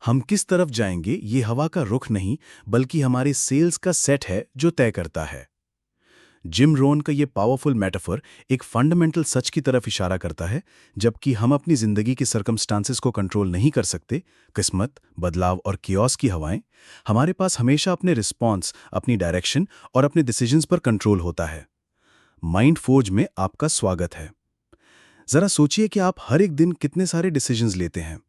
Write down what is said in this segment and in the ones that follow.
हम किस तरफ जाएंगे ये हवा का रुख नहीं, बल्कि हमारे सेल्स का सेट है जो तय करता है। जिम रोहन का ये पावरफुल मेटाफर एक फंडामेंटल सच की तरफ इशारा करता है। जबकि हम अपनी जिंदगी के सर्कमस्टांसेस को कंट्रोल नहीं कर सकते, किस्मत, बदलाव और कियोस की हवाएं, हमारे पास हमेशा अपने रिस्पॉन्स, अपनी डायरेक्शन और अपने डिसीजंस पर कंट्रोल होता है। माइंड फोर्ज में आपका स्वागत है। जरा सोचिए कि आप हर एक दिन कितने सारे डिसीजंस लेते हैं।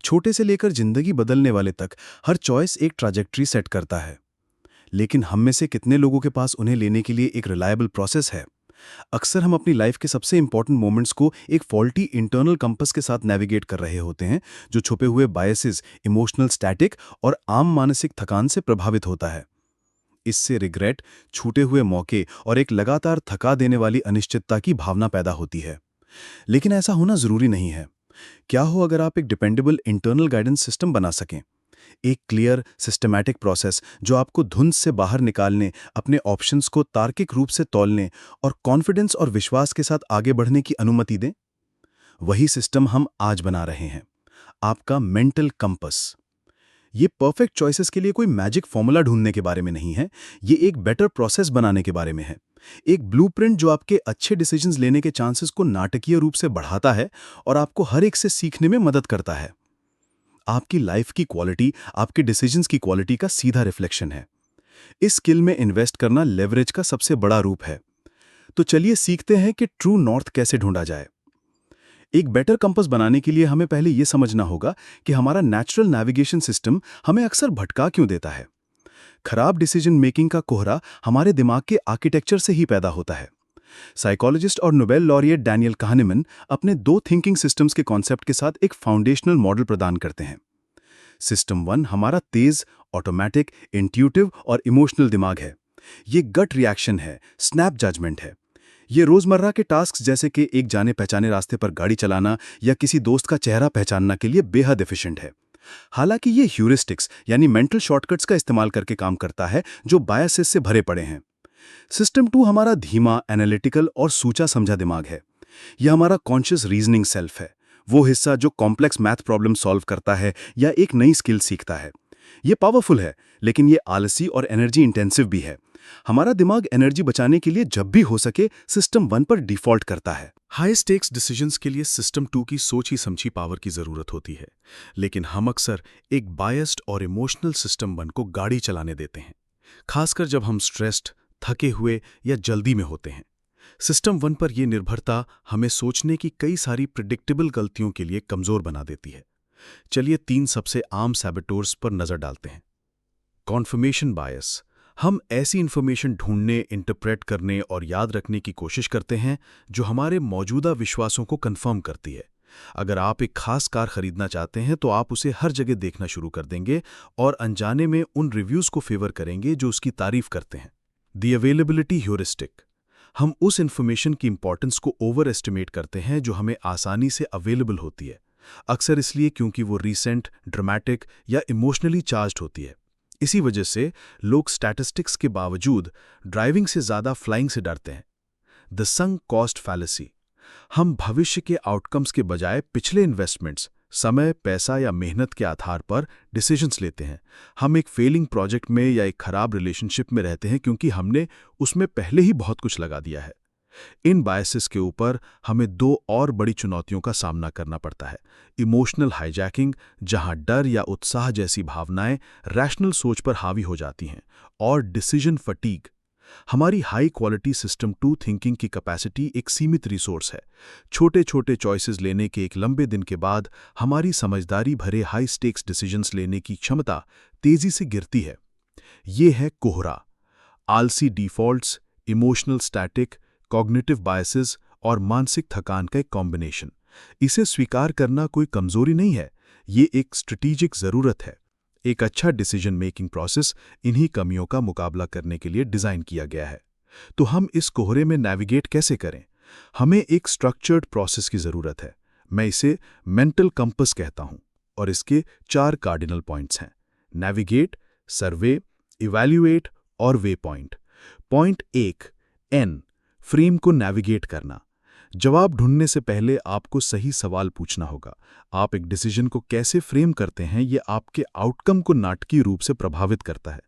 छोटे से लेकर जिंदगी बदलने वाले तक हर चॉइस एक ट्रैजेक्टरी सेट करता है। लेकिन हम में से कितने लोगों के पास उन्हें लेने के लिए एक रिलायबल प्रोसेस है? अक्सर हम अपनी लाइफ के सबसे इंपॉर्टेंट मोमेंट्स को एक फॉल्टी इंटरनल कंपास के साथ नेविगेट कर रहे होते हैं, जो छुपे हुए बायसेस, इमोशनल स्टैटिक और आम मानसिक थकान से प्रभावित होता है। इससे रिग्रेट, छूटे हुए मौके और एक लगातार थका देने वाली अनिश्चितता की भावना पैदा होती है। लेकिन ऐसा होना जरूरी नहीं है। क्या हो अगर आप एक डिपेंडेबल इंटरनल गाइडेंस सिस्टम बना सकें? एक क्लियर, सिस्टमैटिक प्रोसेस जो आपको धुंध से बाहर निकालने, अपने ऑप्शंस को तार्किक रूप से तौलने और कॉन्फिडेंस और विश्वास के साथ आगे बढ़ने की अनुमति दें। वही सिस्टम हम आज बना रहे हैं, आपका मेंटल कंपास। ये परफेक्ट चॉइसेस के लिए कोई मैजिक फॉर्मूला ढूंढने के बारे में नहीं है, ये एक बेटर प्रोसेस बनाने के बारे में है। एक ब्लूप्रिंट जो आपके अच्छे डिसीजंस लेने के चांसेस को नाटकीय रूप से बढ़ाता है और आपको हर एक से सीखने में मदद करता है। आपकी लाइफ की क्वालिटी आपके डिसीजंस की क्वालिटी का सीधा रिफ्लेक्शन है। इस स्किल में इन्वेस्ट करना लेवरेज का सबसे बड़ा रूप है। तो चलिए सीखते हैं कि ट्रू नॉर्थ कैसे ढूंढा जाए। एक बेटर कंपास बनाने के लिए हमें पहले यह समझना होगा कि हमारा नेचुरल नेविगेशन सिस्टम हमें अक्सर भटका क्यों देता है। खराब डिसीजन मेकिंग का कोहरा हमारे दिमाग के आर्किटेक्चर से ही पैदा होता है। साइकोलॉजिस्ट और नोबेल लॉरिएट डैनियल kahneman अपने दो थिंकिंग सिस्टम्स के कॉन्सेप्ट के साथ एक फाउंडेशनल मॉडल प्रदान करते हैं। सिस्टम 1 हमारा तेज, ऑटोमेटिक, इंट्यूटिव और इमोशनल दिमाग है। ये गट रिएक्शन है, स्नैप जजमेंट है। ये रोजमर्रा के टास्क जैसे कि एक जाने पहचाने रास्ते पर गाड़ी चलाना या किसी दोस्त का चेहरा पहचानना के लिए बेहद एफिशिएंट है। हालांकि ये ह्यूरिस्टिक्स यानी मेंटल शॉर्टकट्स का इस्तेमाल करके काम करता है, जो बायसेस से भरे पड़े हैं। सिस्टम 2 हमारा धीमा, एनालिटिकल और सूचा समझा दिमाग है। यह हमारा कॉन्शियस रीजनिंग सेल्फ है, वो हिस्सा जो कॉम्प्लेक्स मैथ प्रॉब्लम सॉल्व करता है या एक नई स्किल सीखता है। ये पावरफुल है, लेकिन ये आलसी और एनर्जी इंटेंसिव भी है। हमारा दिमाग एनर्जी बचाने के लिए जब भी हो सके सिस्टम 1 पर डिफॉल्ट करता है। हाई स्टेक्स डिसीजंस के लिए सिस्टम 2 की सोची समझी पावर की जरूरत होती है, लेकिन हम अक्सर एक बायस्ड और इमोशनल सिस्टम 1 को गाड़ी चलाने देते हैं, खासकर जब हम स्ट्रेस्ड, थके हुए या जल्दी में होते हैं। सिस्टम 1 पर यह निर्भरता हमें सोचने की कई सारी प्रिडिक्टेबल गलतियों के लिए कमजोर बना देती है। चलिए 3 सबसे आम सैबोटर्स पर नजर डालते हैं। कॉन्फर्मेशन बायस। हम ऐसी इंफॉर्मेशन ढूंढने, इंटरप्रेट करने और याद रखने की कोशिश करते हैं जो हमारे मौजूदा विश्वासों को कंफर्म करती है। अगर आप एक खास कार खरीदना चाहते हैं तो आप उसे हर जगह देखना शुरू कर देंगे और अनजाने में उन रिव्यूज को फेवर करेंगे जो उसकी तारीफ करते हैं। The availability heuristic. हम उस इंफॉर्मेशन की इंपॉर्टेंस को ओवर एस्टिमेट करते हैं जो हमें आसानी से अवेलेबल होती है, अक्सर इसलिए क्योंकि वो रीसेंट, ड्रामेटिक या इमोशनली चार्ज्ड होती है। इसी वजह से लोग स्टैटिस्टिक्स के बावजूद ड्राइविंग से ज्यादा फ्लाइंग से डरते हैं। The sunk cost fallacy. हम भविष्य के आउटकम्स के बजाय पिछले इन्वेस्टमेंट्स, समय, पैसा या मेहनत के आधार पर डिसीजंस लेते हैं। हम एक फेलिंग प्रोजेक्ट में या एक खराब रिलेशनशिप में रहते हैं क्योंकि हमने उसमें पहले ही बहुत कुछ लगा दिया है। इन बायसेस के ऊपर हमें दो और बड़ी चुनौतियों का सामना करना पड़ता है। इमोशनल हाईजैकिंग, जहां डर या उत्साह जैसी भावनाएं रैशनल सोच पर हावी हो जाती हैं, और डिसीजन फटीग। हमारी हाई क्वालिटी सिस्टम 2 थिंकिंग की कैपेसिटी एक सीमित रिसोर्स है। छोटे छोटे चॉइसेस लेने के एक लंबे दिन के बाद हमारी समझदारी भरे हाई स्टेक्स डिसीजंस लेने की क्षमता तेजी से गिरती है। ये है कोहरा, आलसी defaults, emotional static, cognitive biases और मानसिक थकान का एक कॉम्बिनेशन। इसे स्वीकार करना कोई कमजोरी नहीं है, ये एक स्ट्रेटेजिक जरूरत है। एक अच्छा डिसीजन मेकिंग प्रोसेस इन्हीं कमियों का मुकाबला करने के लिए डिजाइन किया गया है। तो हम इस कोहरे में नेविगेट कैसे करें? हमें एक स्ट्रक्चर्ड प्रोसेस की जरूरत है। मैं इसे मेंटल कंपास कहता हूं, और इसके 4 कार्डिनल पॉइंट्स हैं: नेविगेट, सर्वे, इवैल्यूएट और way point. Point 1, N, frame को नेविगेट करना। जवाब ढूंढने से पहले आपको सही सवाल पूछना होगा। आप एक डिसीजन को कैसे फ्रेम करते हैं, ये आपके आउटकम को नाटकीय रूप से प्रभावित करता है।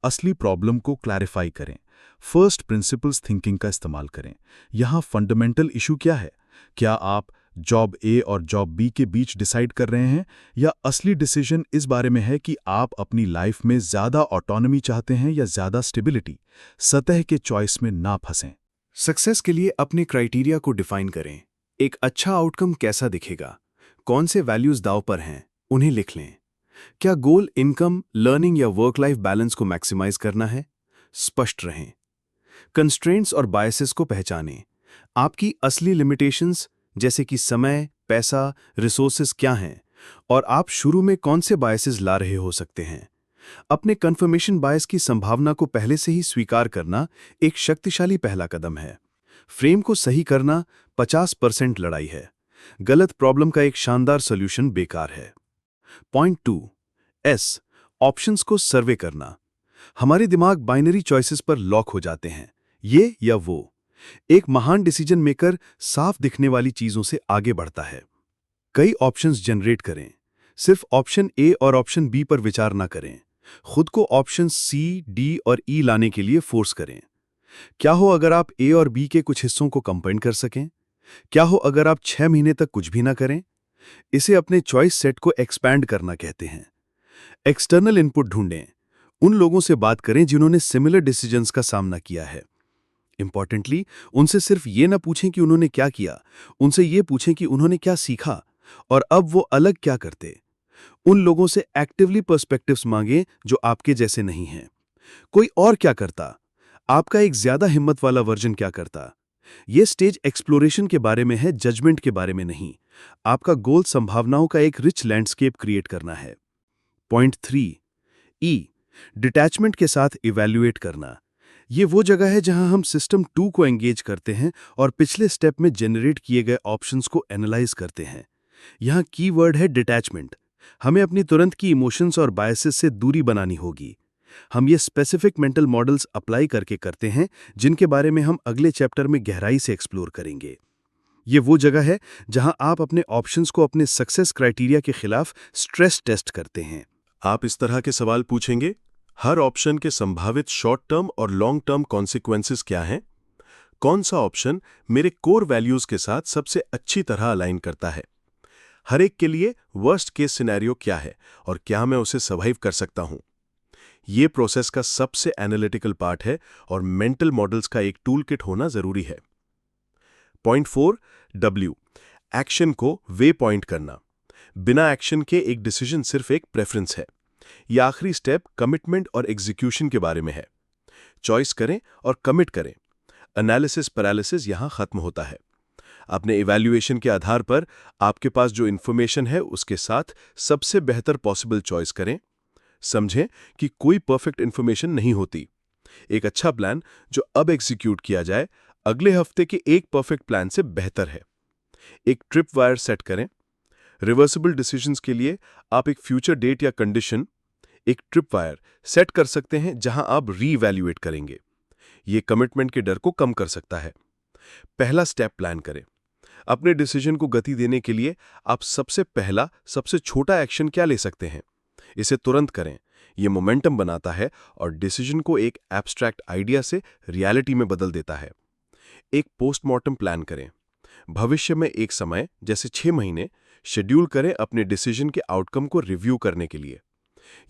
असली प्रॉब्लम को क्लैरिफाई करें। फर्स्ट प्रिंसिपल्स थिंकिंग का इस्तेमाल करें। यहाँ फंडामेंटल इशू क्या है? क्या आप जॉब ए और जॉब बी के बीच डिसाइड कर रहे हैं, या असली डिसीजन इस बारे में है कि आप अपनी लाइफ में ज़्यादा ऑटोनॉमी चाहते हैं या ज़्यादा स्टेबिलिटी? सतह के चॉइस में ना फंसें। सक्सेस के लिए अपने क्राइटेरिया को डिफाइन करें। एक अच्छा आउटकम कैसा दिखेगा? कौन से वैल्यूज दांव पर हैं, उन्हें लिख लें। क्या गोल इनकम, लर्निंग या वर्क लाइफ बैलेंस को मैक्सिमाइज करना है? स्पष्ट रहें। कंस्ट्रेंट्स और बायसेस को पहचानें। आपकी असली लिमिटेशंस जैसे कि समय, पैसा, रिसोर्सेज क्या हैं, और आप शुरू में कौन से बायसेस ला रहे हो सकते हैं। अपने कन्फर्मेशन बायस की संभावना को पहले से ही स्वीकार करना एक शक्तिशाली पहला कदम है। फ्रेम को सही करना 50% लड़ाई है। गलत प्रॉब्लम का एक शानदार सॉल्यूशन बेकार है। पॉइंट 2 एस ऑप्शंस को सर्वे करना। हमारे दिमाग बाइनरी चॉइसेस पर लॉक हो जाते हैं, ये या वो। एक महान डिसीजन मेकर साफ दिखने वाली चीजों से आगे बढ़ता है। कई ऑप्शंस जनरेट करें। सिर्फ ऑप्शन ए और ऑप्शन बी पर विचार ना करें। खुद को ऑप्शन सी, डी और ई लाने के लिए फोर्स करें। क्या हो अगर आप ए और बी के कुछ हिस्सों को कंबाइन कर सकें? क्या हो अगर आप 6 महीने तक कुछ भी ना करें? इसे अपने चॉइस सेट को एक्सपैंड करना कहते हैं। एक्सटर्नल इनपुट ढूंढें। उन लोगों से बात करें जिन्होंने सिमिलर डिसीजंस का सामना किया है। इंपॉर्टेंटली, उनसे सिर्फ ये ना पूछें कि उन्होंने क्या किया, उनसे ये पूछें कि उन्होंने क्या सीखा और अब वो अलग क्या करते। उन लोगों से एक्टिवली पर्सपेक्टिव्स मांगें जो आपके जैसे नहीं हैं। कोई और क्या करता? आपका एक ज्यादा हिम्मत वाला वर्जन क्या करता? यह स्टेज एक्सप्लोरेशन के बारे में है, जजमेंट के बारे में नहीं। आपका गोल संभावनाओं का एक रिच लैंडस्केप क्रिएट करना है। पॉइंट 3 ई डिटैचमेंट के साथ इवैल्यूएट करना। ये वो जगह है जहां हम सिस्टम 2 को एंगेज करते हैं और पिछले स्टेप में जनरेट किए गए ऑप्शंस को एनालाइज करते हैं। यहां कीवर्ड है डिटैचमेंट। हमें अपनी तुरंत की इमोशंस और बायसेस से दूरी बनानी होगी। हम ये स्पेसिफिक मेंटल मॉडल्स अप्लाई करके करते हैं जिनके बारे में हम अगले चैप्टर में गहराई से एक्सप्लोर करेंगे। ये वो जगह है जहां आप अपने ऑप्शंस को अपने सक्सेस क्राइटेरिया के खिलाफ स्ट्रेस टेस्ट करते हैं। आप इस तरह के सवाल पूछेंगे: हर ऑप्शन के संभावित शॉर्ट टर्म और लॉन्ग टर्म कॉन्सिक्वेंसेस क्या हैं? कौन सा ऑप्शन मेरे कोर वैल्यूज के साथ सबसे अच्छी तरह अलाइन करता है? हर एक के लिए वर्स्ट केस सिनेरियो क्या है और क्या मैं उसे सर्वाइव कर सकता हूं? ये प्रोसेस का सबसे एनालिटिकल पार्ट है और मेंटल मॉडल्स का एक टूल किट होना जरूरी है। पॉइंट 4 डब्ल्यू एक्शन को वे पॉइंट करना। बिना एक्शन के एक डिसीजन सिर्फ एक प्रेफरेंस है। यह आखिरी स्टेप कमिटमेंट और एग्जीक्यूशन के बारे में है। चॉइस करें और कमिट करें। एनालिसिस पैरालिसिस यहां खत्म होता है। अपने इवैल्यूएशन के आधार पर आपके पास जो इंफॉर्मेशन है उसके साथ सबसे बेहतर पॉसिबल चॉइस करें। समझें कि कोई परफेक्ट इंफॉर्मेशन नहीं होती। एक अच्छा प्लान जो अब एग्जीक्यूट किया जाए अगले हफ्ते के एक परफेक्ट प्लान से बेहतर है। एक ट्रिप वायर सेट करें। रिवर्सिबल डिसीजंस के लिए आप एक फ्यूचर डेट या कंडीशन, एक ट्रिप वायर सेट कर सकते हैं जहां आप रीवैल्यूएट करेंगे। ये कमिटमेंट के डर को कम कर सकता है। पहला स्टेप प्लान करें। अपने डिसीजन को गति देने के लिए आप सबसे पहला, सबसे छोटा एक्शन क्या ले सकते हैं? इसे तुरंत करें। यह मोमेंटम बनाता है और डिसीजन को एक एब्स्ट्रैक्ट आइडिया से रियलिटी में बदल देता है। एक पोस्टमार्टम प्लान करें। भविष्य में एक समय जैसे 6 महीने शेड्यूल करें अपने डिसीजन के आउटकम को रिव्यू करने के लिए।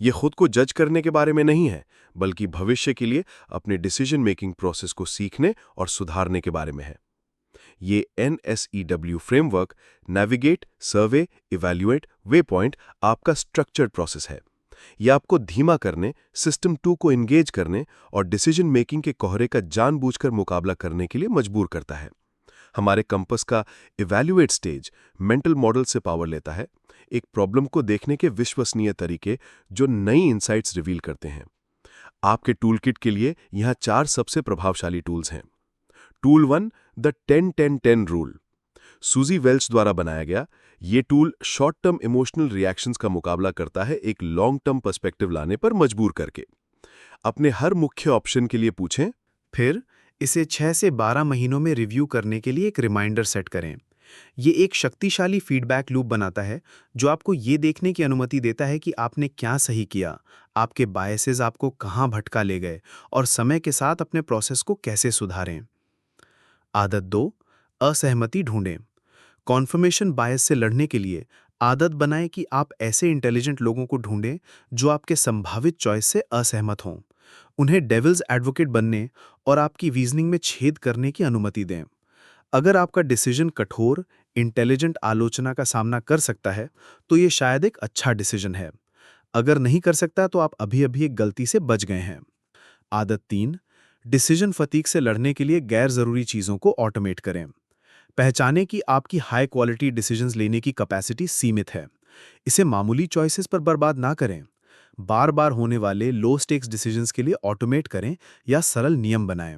यह खुद को जज करने के बारे में नहीं है, बल्कि भविष्य के लिए अपने डिसीजन मेकिंग प्रोसेस को सीखने और सुधारने के बारे में है। ये NSEW framework navigate, survey, evaluate, way point आपका स्ट्रक्चर्ड प्रोसेस है। यह आपको धीमा करने, सिस्टम 2 को एंगेज करने और डिसीजन मेकिंग के कोहरे का जानबूझकर मुकाबला करने के लिए मजबूर करता है। हमारे कंपस का इवैल्यूएट स्टेज मेंटल मॉडल से पावर लेता है, एक प्रॉब्लम को देखने के विश्वसनीय तरीके जो नई इनसाइट्स रिवील करते हैं। आपके टूलकिट के लिए यहां 4 सबसे प्रभावशाली टूल्स हैं। टूल 1 द 10-10-10 रूल, सूजी वेल्च द्वारा बनाया गया। ये tool short term emotional reactions का मुकाबला करता है एक लॉन्ग टर्म पर्सपेक्टिव लाने पर मजबूर करके। अपने हर मुख्य ऑप्शन के लिए पूछें, फिर इसे 6 से 12 महीनों में रिव्यू करने के लिए एक रिमाइंडर सेट करें। ये एक शक्तिशाली फीडबैक लूप बनाता है जो आपको ये देखने की अनुमति देता है कि आपने क्या सही किया, आपके बायसेस आपको कहाँ भटका ले गए और समय के साथ अपने प्रोसेस को कैसे सुधारें। आदत 2, असहमति ढूंढें। कॉन्फर्मेशन बायस से लड़ने के लिए आदत बनाएं कि आप ऐसे इंटेलिजेंट लोगों को ढूंढें जो आपके संभावित चॉइस से असहमत हों। उन्हें डेविल्स एडवोकेट बनने और आपकी रीजनिंग में छेद करने की अनुमति दें। अगर आपका डिसीजन कठोर, इंटेलिजेंट आलोचना का सामना कर सकता है, तो ये शायद एक अच्छा डिसीजन है। अगर नहीं कर सकता तो आप अभी-अभी एक गलती से बच गए हैं। आदत 3, डिसीजन फटीग से लड़ने के लिए गैर जरूरी चीजों को ऑटोमेट करें। पहचानें कि आपकी हाई क्वालिटी डिसीजंस लेने की कैपेसिटी सीमित है। इसे मामूली चॉइसेस पर बर्बाद ना करें। बार बार होने वाले लो स्टेक्स डिसीजंस के लिए ऑटोमेट करें या सरल नियम बनाएं।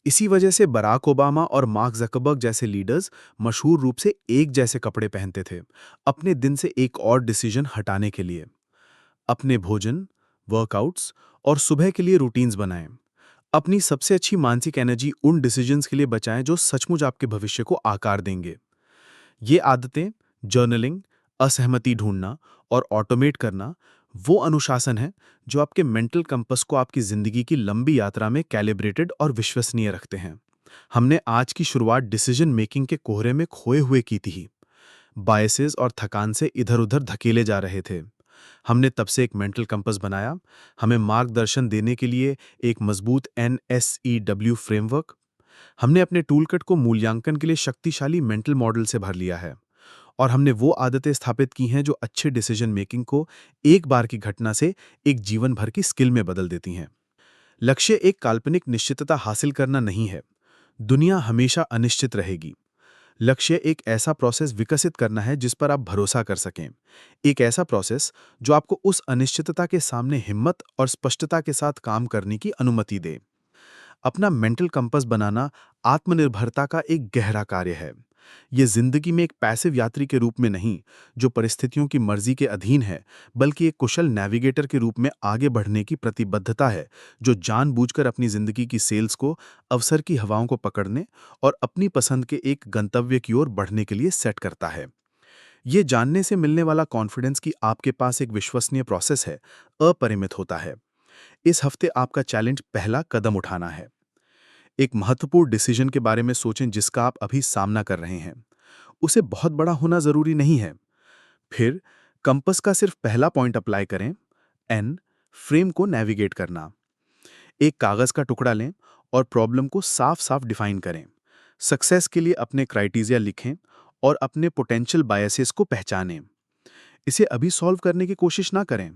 इसी वजह से बराक ओबामा और मार्क जकरबर्ग जैसे लीडर्स मशहूर रूप से एक जैसे कपड़े पहनते थे, अपने दिन से एक और डिसीजन हटाने के लिए। अपने भोजन, वर्कआउट्स और सुबह के लिए रूटीन्स बनाएं। अपनी सबसे अच्छी मानसिक एनर्जी उन डिसीजंस के लिए बचाएं जो सचमुच आपके भविष्य को आकार देंगे। ये आदतें, जर्नलिंग, असहमति ढूंढना और ऑटोमेट करना, वो अनुशासन है जो आपके मेंटल कंपस को आपकी जिंदगी की लंबी यात्रा में कैलिब्रेटेड और विश्वसनीय रखते हैं। हमने आज की शुरुआत डिसीजन मेकिंग के कोहरे में खोए हुए की थी। बायसेस और थकान से इधर-उधर धकेले जा रहे थे। हमने तब से एक मेंटल कंपस बनाया, हमें मार्गदर्शन देने के लिए एक मजबूत NSEW फ्रेमवर्क। हमने अपने टूलकिट को मूल्यांकन के लिए शक्तिशाली मेंटल मॉडल से भर लिया है और हमने वो आदतें स्थापित की हैं जो अच्छे डिसीजन मेकिंग को एक बार की घटना से एक जीवन भर की स्किल में बदल देती हैं। लक्ष्य एक काल्पनिक निश्चितता हासिल करना नहीं है। दुनिया हमेशा अनिश्चित रहेगी। लक्ष्य एक ऐसा प्रोसेस विकसित करना है जिस पर आप भरोसा कर सकें। एक ऐसा प्रोसेस जो आपको उस अनिश्चितता के सामने हिम्मत और स्पष्टता के साथ काम करने की अनुमति दे। अपना मेंटल कंपास बनाना आत्मनिर्भरता का एक गहरा कार्य है। ये जिंदगी में एक पैसिव यात्री के रूप में नहीं, जो परिस्थितियों की मर्जी के अधीन है, बल्कि एक कुशल नेविगेटर के रूप में आगे बढ़ने की प्रतिबद्धता है, जो जानबूझकर अपनी जिंदगी की सेल्स को अवसर की हवाओं को पकड़ने और अपनी पसंद के एक गंतव्य की ओर बढ़ने के लिए सेट करता है। ये जानने से मिलने वाला कॉन्फिडेंस कि आपके पास एक विश्वसनीय प्रोसेस है, अपरिमित होता है। इस हफ्ते आपका चैलेंज पहला कदम उठाना है। एक महत्वपूर्ण डिसीजन के बारे में सोचें जिसका आप अभी सामना कर रहे हैं। उसे बहुत बड़ा होना जरूरी नहीं है। फिर कंपास का सिर्फ पहला पॉइंट अप्लाई करें, एन, फ्रेम को नेविगेट करना। एक कागज का टुकड़ा लें और प्रॉब्लम को साफ साफ डिफाइन करें। सक्सेस के लिए अपने क्राइटेरिया लिखें और अपने पोटेंशियल बायसेस को पहचानें। इसे अभी सॉल्व करने की कोशिश ना करें,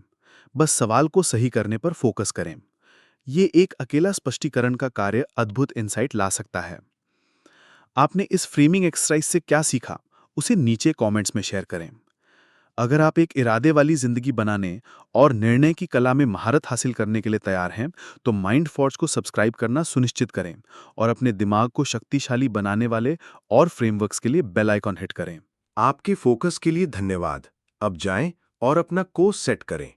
बस सवाल को सही करने पर फोकस करें। ये एक अकेला स्पष्टीकरण का कार्य अद्भुत इंसाइट ला सकता है। आपने इस फ्रेमिंग एक्सरसाइज से क्या सीखा, उसे नीचे कमेंट्स में शेयर करें। अगर आप एक इरादे वाली जिंदगी बनाने और निर्णय की कला में महारत हासिल करने के लिए तैयार हैं, तो माइंड फॉर्ज को सब्सक्राइब करना सुनिश्चित करें और अपने दिमाग को शक्तिशाली बनाने वाले और फ्रेमवर्क्स के लिए बेल आइकॉन हिट करें। आपके फोकस के लिए धन्यवाद। अब जाएं और अपना कोर्स सेट करें।